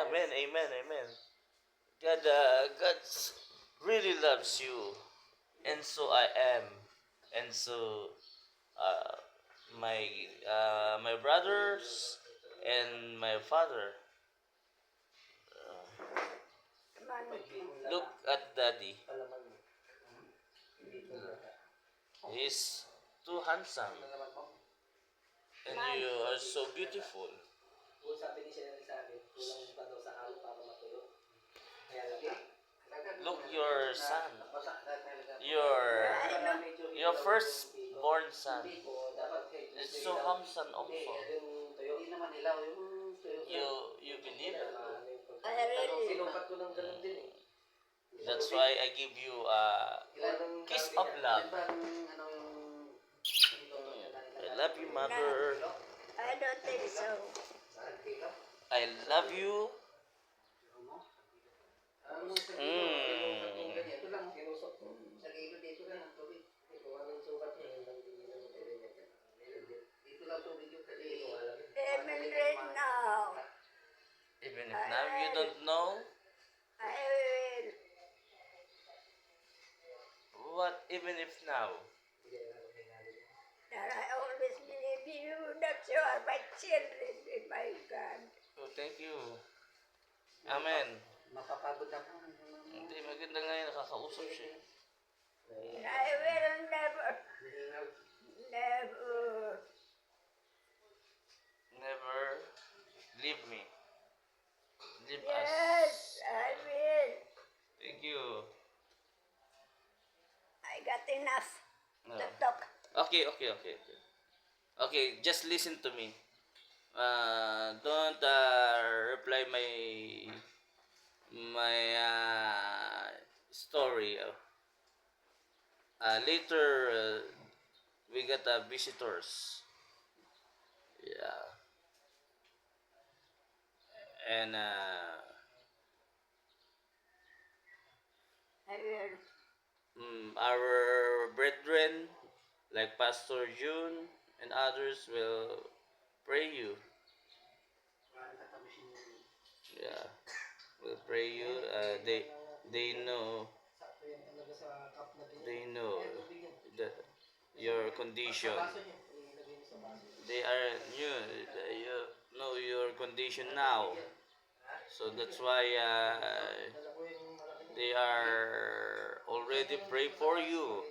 Amen, amen, amen. God really loves you, and so I am, and so uh, my brothers and my father. Look at daddy. He's too handsome, and you are so beautiful. Look your son, your firstborn son. It's so handsome also. You believe it? That's why I give you a kiss of love. I love you, mother. I don't think so. I love you. Mm. Even right now, Even if now you don't know, I will. what even if now? That I always believe in you, that you are my children in my God. Oh, thank you. Amen. Hindi, maganda nga yun, nakakausap siya. I will never, never. Never leave me. Leave Yes, us. I will. Thank you. I got enough No. to talk. Okay. Okay, just listen to me. Don't reply my story. Later, we got visitors. Yeah, and I will. our brethren like Pastor June and others will pray you. Yeah, will pray you. They know that your condition. They are new. You know your condition now. So that's why they are already pray for you,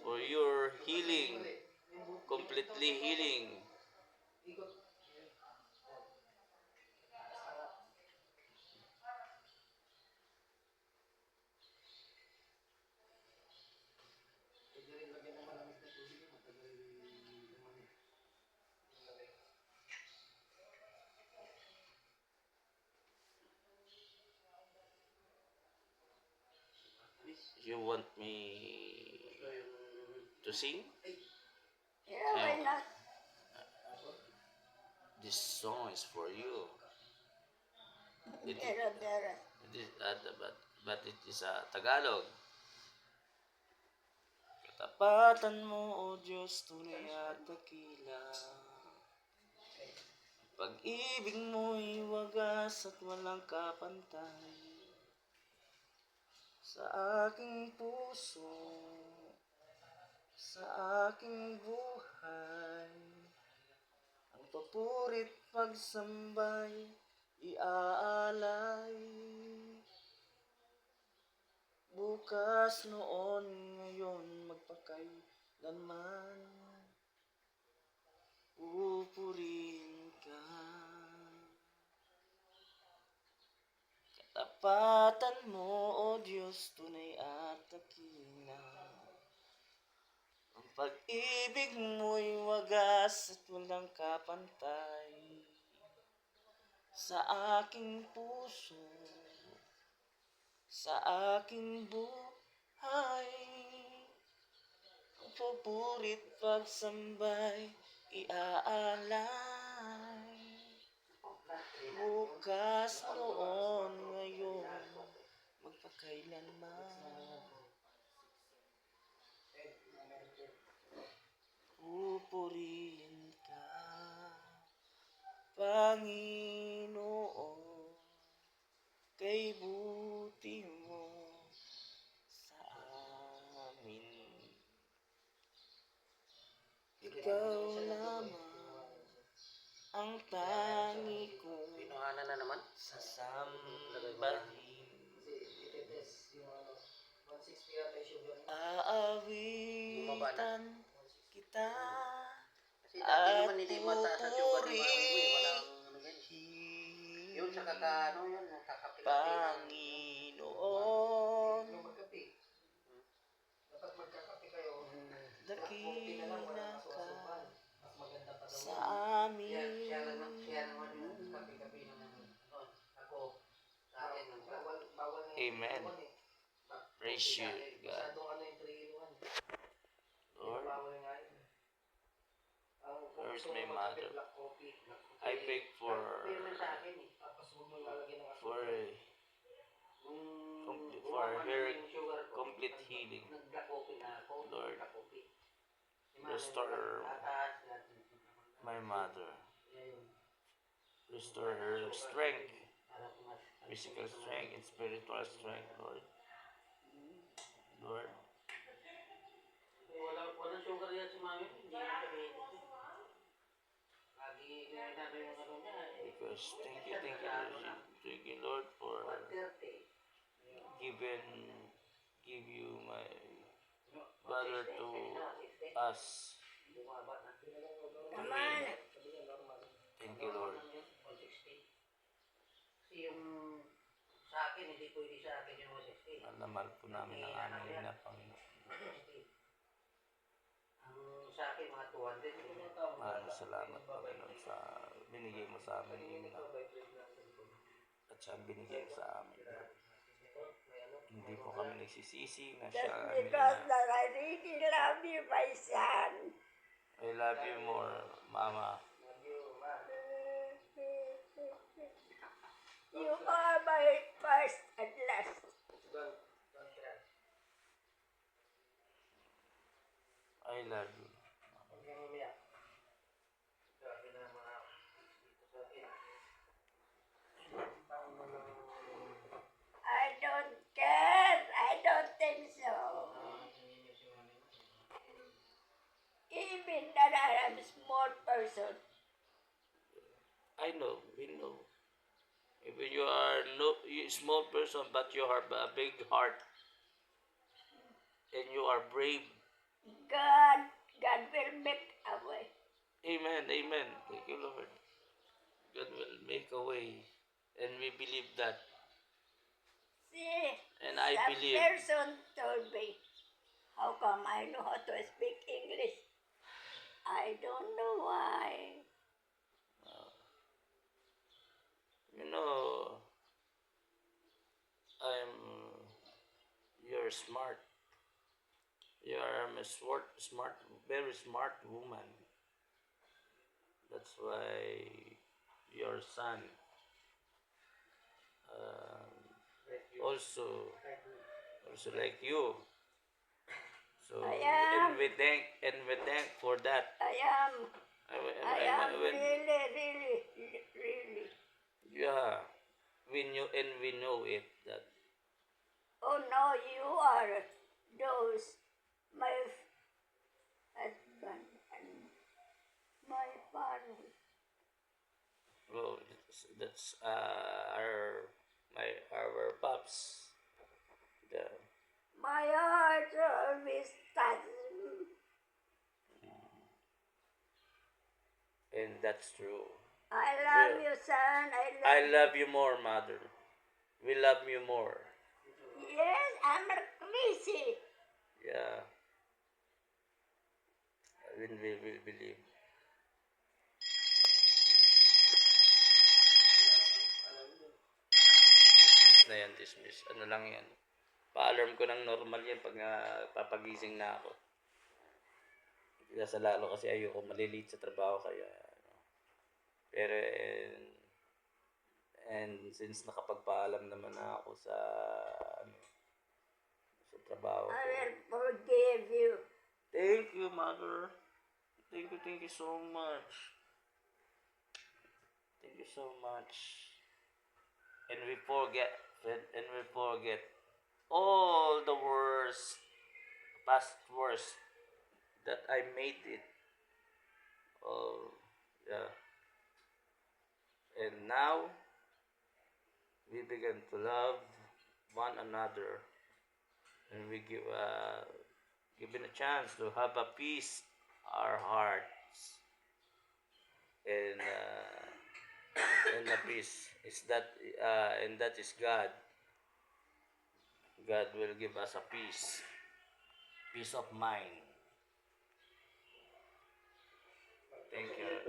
for your healing, completely healing. You want me to sing? Yeah, why not? This song is for you. Dara. It is, but it is Tagalog. Katapatan mo, O Diyos, tunay at dakila. Pag-ibig mo'y wagas at walang kapantay. Sa aking puso, sa aking buhay, ang papurit pagsambay, iaalay. Bukas, noon, ngayon, magpakailanman, pupurihin ka. Katapatan mo, O Diyos, tunay at dakila. Ang pag-ibig mo'y wagas at walang kapantay. Sa aking puso, sa aking buhay, ang papurit pagsambay, iaalay. Bukas, noon, ngayon, magpakailanman, pupurihin ka, Panginoon. ang tangi kong Pinuhanan na naman. sasambahin. Bumaba na. Aawitan kita Kasi dati at naman hindi mataas ang sugar ni Mami Uy. Walang pupurihin ano ganyan. Yun sa kakano yun. Kakape-kape. Panginoon. Dapat magkakape kayo. Dakila ka sa amin. Siya naman yung kape-kape naman. Ako, sa akin. Bawal nga. Amen. Praise you, God. Masyadong ano yung 3-in-1. Lord, Bawal nga yun. where's my mother? I beg for her complete healing. Lord, restore my mother. Restore her strength, physical strength and spiritual strength, Lord. Lord, Walang sugar yan si Mami. Hindi na diabetes. Lagi ginagawa yung ano niya. because thank you, Lord, for 130. give you my brother to us. Bumaba na. Come on. Thank you, Lord. 160. Kasi yung sa akin, hindi pwede sa akin yung 160. Mahal na mahal po namin ang aming na Panginoon. 160. Ang sa akin, mga 200. Maraming salamat, Panginoon, sa binigay mo sa amin yun at siya ang binigay sa amin. Hindi po kami nagsisisi na siya Just ang because ina. that I really love you, my son. I love you more, Mama. You are my first and last. I love you. I don't care. I don't think so. Even that I am a small person. I know, we know. Even you are no you small person, but you have a big heart, and you are brave. God will make a way. Amen, amen. Thank you, Lord. God will make a way, and we believe that. See, And I some believe. person told me, how come I know how to speak English? I don't know why. You know, you're smart. You are a smart, very smart woman. That's why your son also like you. So I am. and we thank for that. I am really. Yeah, we know it that Oh no, you are those, my husband and my father. well that's our pops. The My heart always touches. and that's true. I love Yeah. you, son. I love you more, mother. We love you more. Yes, I'm crazy. Yeah. When we believe. Dismiss na yan, dismiss. Ano lang yan. Pa-alarm ko ng normal yan pag papagising na ako. Sa lalo kasi ayoko malilate sa trabaho kaya ano. Pero and since nakapagpaalam naman na ako sa ano, sa trabaho I ko. will forgive you. Thank you, mother. Thank you so much. Thank you so much. And we forget all the worst, past worst that I made it. Oh, yeah. And now we begin to love one another, and we given a chance to have a peace our hearts, and the peace is that and that is God. God will give us a peace of mind. Thank you.